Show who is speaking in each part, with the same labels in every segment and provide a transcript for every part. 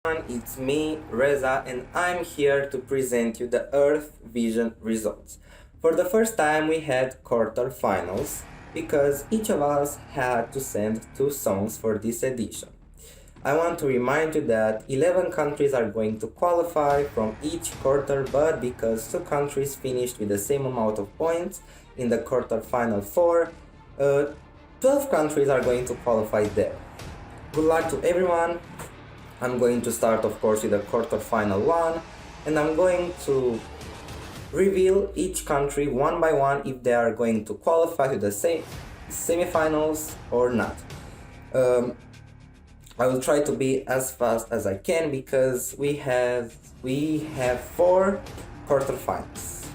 Speaker 1: It's me, Reza, and I'm here to present you the EarthVision results. For the first time, we had quarterfinals because each of us had to send 2 songs for this edition. I want to remind you that 11 countries are going to qualify from each quarter, but because 2 countries finished with the same amount of points in the quarterfinal 4, 12 countries are going to qualify there. Good luck to everyone. I'm going to start, of course, with the quarterfinal 1, and I'm going to reveal each country one by one if they are going to qualify to the semifinals or not. I will try to be as fast as I can because we have 4 quarterfinals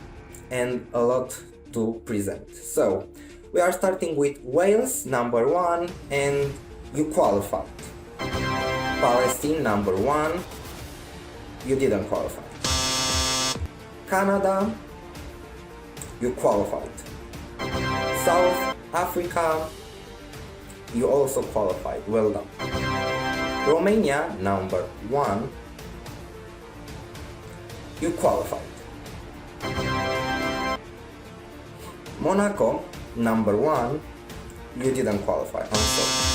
Speaker 1: and a lot to present. So we are starting with Wales, number 1, and you qualified. Palestine, number 1, you didn't qualify. Canada, you qualified. South Africa, you also qualified. Well done. Romania, number 1, you qualified. Monaco, number 1, you didn't qualify. I'm sorry.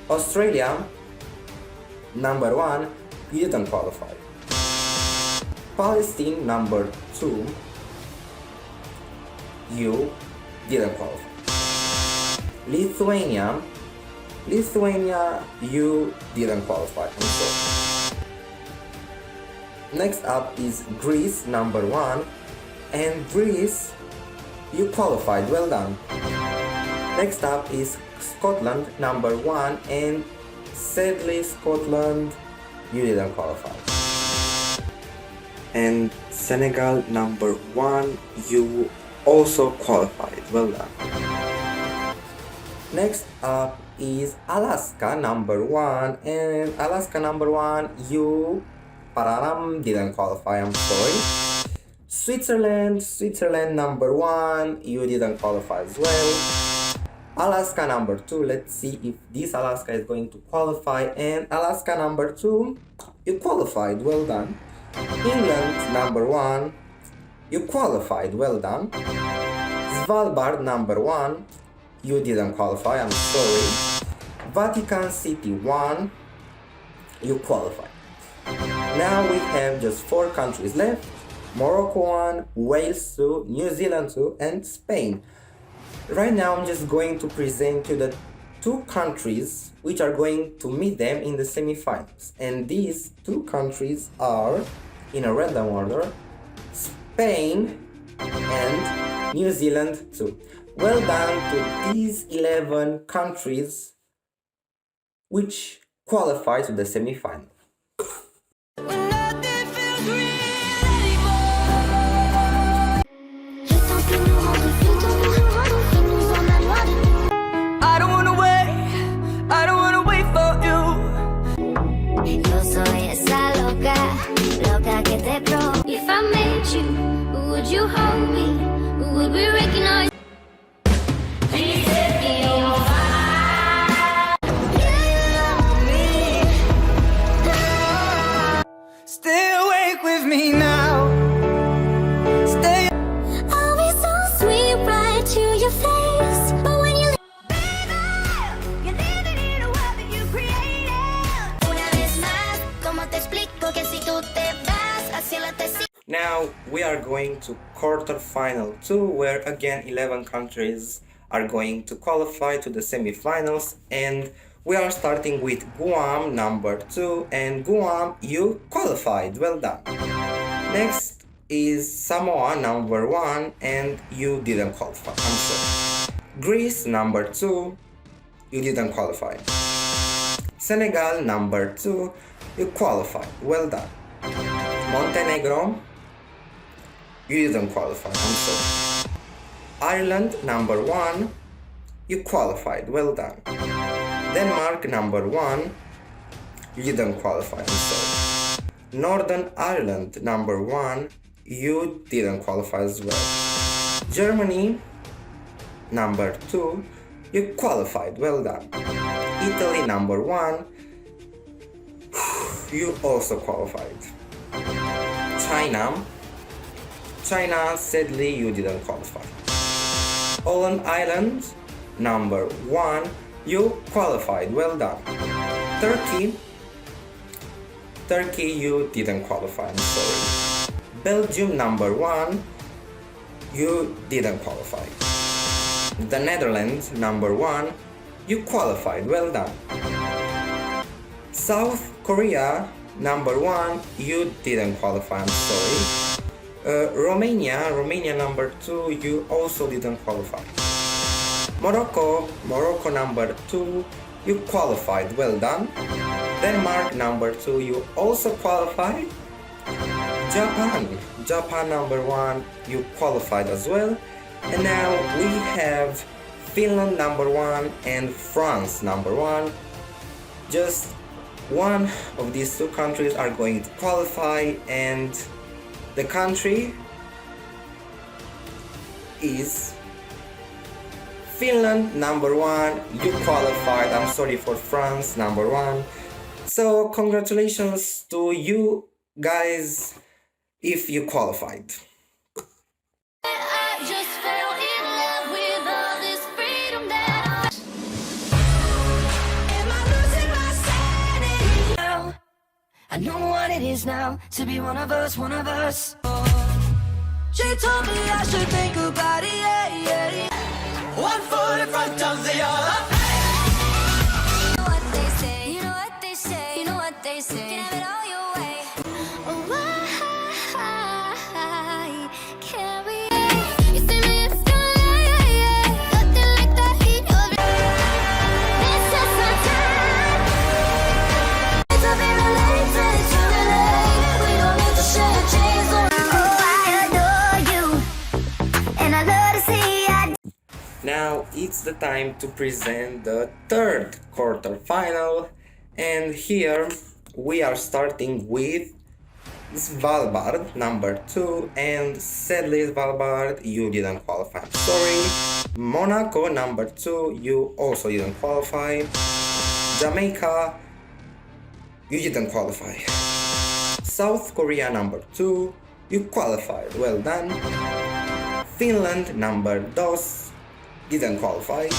Speaker 1: Australia, number 1, you didn't qualify. Palestine, number 2, you didn't qualify. Lithuania, you didn't qualify. I'm sorry. Next up is Greece, number 1, and Greece, you qualified. Well done. Next up is Scotland, number 1, and sadly Scotland, you didn't qualify. And Senegal, number 1, you also qualified. Well done. Next up is Alaska, number 1, and Alaska, number 1, you didn't qualify. I'm sorry. Switzerland, number 1, you didn't qualify as well. Alaska, number 2, let's see if this Alaska is going to qualify, and Alaska, number 2, you qualified. Well done. England, number 1, you qualified. Well done. Svalbard, number 1, you didn't qualify. I'm sorry. Vatican City 1, you qualified. Now we have just 4 countries left: Morocco 1, Wales 2, New Zealand 2, and Spain. Right now I'm just going to present you the 2 countries which are going to meet them in the semifinals. And these 2 countries are, in a random order, Spain and New Zealand too. Well done to these 11 countries which qualify to the semifinal.
Speaker 2: If I met you, would you hold me? Would we recognize? Please set me on fire.
Speaker 3: Stay awake with me now. Stay.
Speaker 2: I'll be so sweet right to your face, but when you you're living in a world that you created. Una vez más, ¿cómo te explico que si tú te vas hacia la tesis?
Speaker 1: Now we are going to quarterfinal 2, where again 11 countries are going to qualify to the semifinals, and we are starting with Guam, number 2, and Guam, you qualified. Well done. Next is Samoa, number 1, and you didn't qualify. I'm sorry. Greece, number 2, you didn't qualify. Senegal, number 2, you qualified. Well done. Montenegro, you didn't qualify. I'm sorry. Ireland, number 1, you qualified. Well done. Denmark, number 1, you didn't qualify. I'm sorry. Northern Ireland, number 1, you didn't qualify as well. Germany, number 2, you qualified. Well done. Italy, number 1, you also qualified. China, sadly you didn't qualify. Holland Island, number 1, you qualified, well done. Turkey, you didn't qualify, I'm sorry. Belgium, number 1, you didn't qualify. The Netherlands, number 1, you qualified, well done. South Korea, number 1, you didn't qualify, I'm sorry. Romania, number 2, you also didn't qualify. Morocco, number 2, you qualified, well done. Denmark, number 2, you also qualified. Japan, number 1, you qualified as well. And now we have Finland, number 1, and France, number 1. Just one of these two countries are going to qualify, and the country is Finland, number 1, you qualified. I'm sorry for France, number 1. So congratulations to you guys if you qualified.
Speaker 2: I just fell in love with all this freedom that am I losing my sanity now? I know what it is now to be one of us, one of us.
Speaker 3: She told me I should think about it, yeah, yeah. One foot in front of the other.
Speaker 2: You know what they say, you know what they say, you know what they say. You can have it all your way. Oh, why can't we? You see me in the sky, nothing like that heat of it. It's just my time. It's a bit late, it's too late. We don't need to share chains. Oh, I adore you, and I love to see I.
Speaker 1: Now it's the time to present the third quarterfinal, and here we are starting with Svalbard, number 2, and sadly Svalbard, you didn't qualify, I'm sorry. Monaco, number 2, you also didn't qualify. Jamaica, you didn't qualify. South Korea, number 2, you qualified, well done. Finland, number 2, didn't qualify.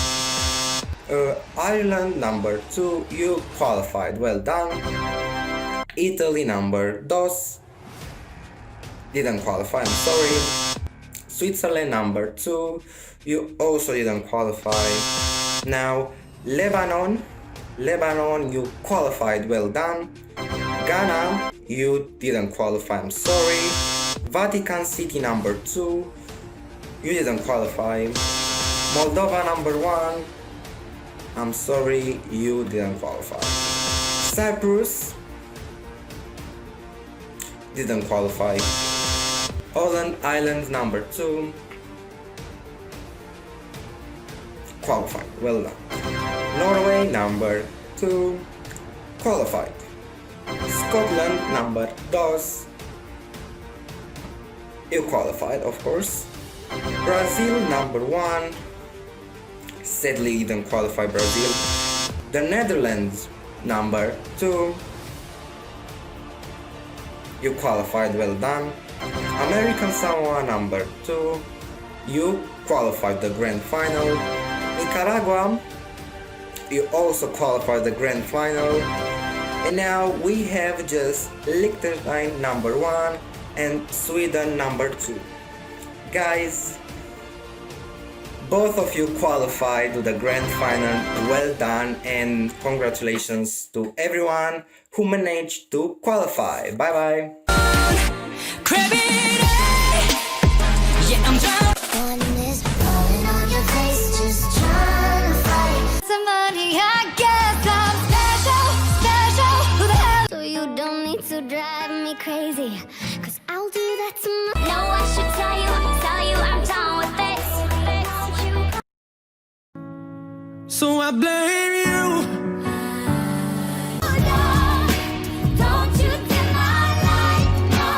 Speaker 1: Ireland, number 2, you qualified, well done. Italy, number 2, didn't qualify, I'm sorry. Switzerland, number 2, you also didn't qualify. Now Lebanon, you qualified, well done. Ghana, you didn't qualify, I'm sorry. Vatican City, number 2, you didn't qualify. Moldova, number 1, I'm sorry, you didn't qualify. Cyprus, didn't qualify. Holland Island, number 2, qualified, well done. Norway, number 2, qualified. Scotland, number 2, you qualified, of course. Brazil, number 1, sadly didn't qualify, Brazil. The Netherlands, number 2, you qualified, well done. American Samoa, number 2, you qualified the grand final. Nicaragua, you also qualified the grand final. And now we have just Liechtenstein, number 1, and Sweden, number 2. Guys, both of you qualified to the grand final, well done, and congratulations to everyone who managed to qualify. Bye bye.
Speaker 3: Yeah, I'm down.
Speaker 2: One is falling on your face, just trying to fight somebody. I guess I'm special, who the hell? So you don't need to drive me crazy, 'cause I'll do that tomorrow. No, I should tell you I'm done with this.
Speaker 3: So I blame you.
Speaker 2: Oh, no, don't you dim my light, no.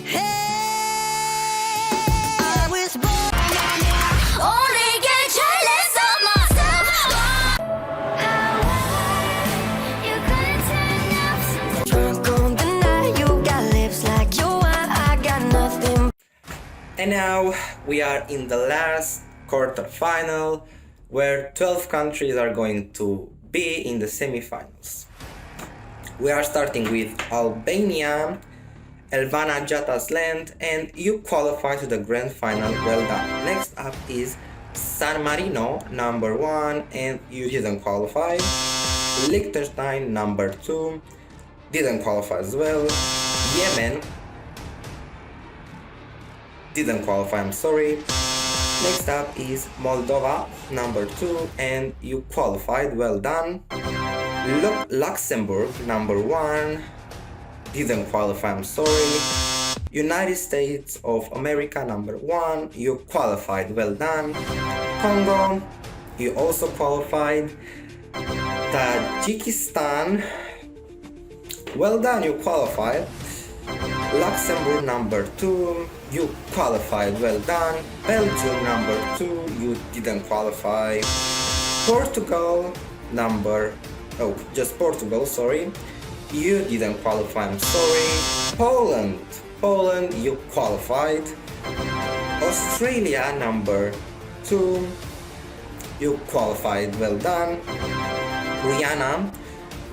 Speaker 3: Hey, I was born.
Speaker 2: Only get jealous of myself. You couldn't turn up some
Speaker 1: And now we are in the last quarterfinal where 12 countries are going to be in the semifinals. We are starting with Albania, Elvana Jatasland, and you qualify to the grand final. Well done. Next up is San Marino, number 1, and you didn't qualify. Liechtenstein, number 2, didn't qualify as well. Yemen, didn't qualify, I'm sorry. Next up is Moldova, number 2, and you qualified, well done. Luxembourg, number 1, didn't qualify, I'm sorry. United States of America, number 1, you qualified, well done. Congo, you also qualified. Tajikistan, well done, you qualified. Luxembourg, number 2, you qualified, well done. Belgium, number 2, you didn't qualify. Portugal, just Portugal, sorry, you didn't qualify, I'm sorry. Poland, you qualified. Australia, number 2, you qualified, well done.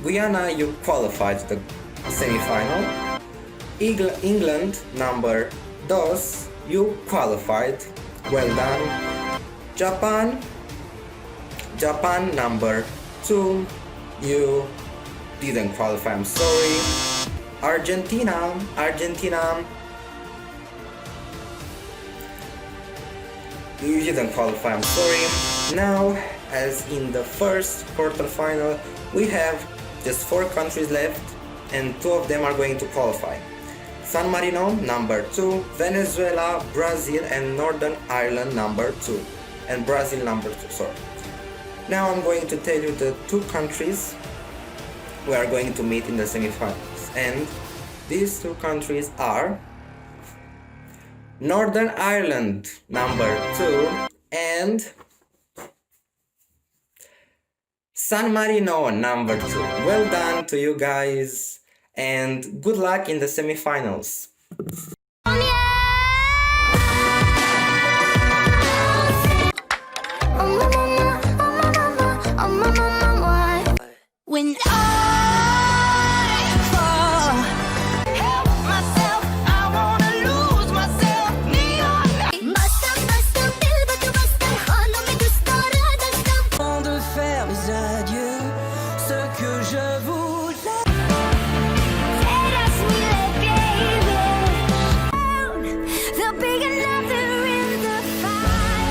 Speaker 1: Guyana, you qualified to the semi-final. England, number 2, you qualified, well done. Japan, number 2, you didn't qualify, I'm sorry. Argentina, you didn't qualify, I'm sorry. Now, as in the first quarterfinal, we have just 4 countries left and 2 of them are going to qualify. San Marino, number 2, Venezuela, Brazil, and Northern Ireland, number 2. And Brazil, number 2, sorry. Now I'm going to tell you the 2 countries we are going to meet in the semifinals. And these 2 countries are Northern Ireland, number 2, and San Marino, number 2. Well done to you guys, and good luck in the semifinals.
Speaker 2: When I fall, help myself, I wanna lose myself. Neon. Basta, bilbatu basta, خلو mi gusta radasta.
Speaker 3: Avant de faire mes adieux, ce que je voulais.
Speaker 2: Teraz mi lepiej wiesz. There'll be another in the fire.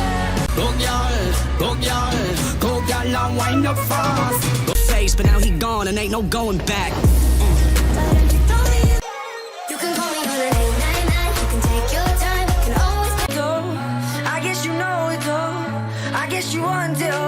Speaker 3: Go girl, long wind up fast. But now he gone and ain't no going back.
Speaker 2: You can call me on an 899. You can take your time. You can always
Speaker 3: I guess you know it though. I guess you want it.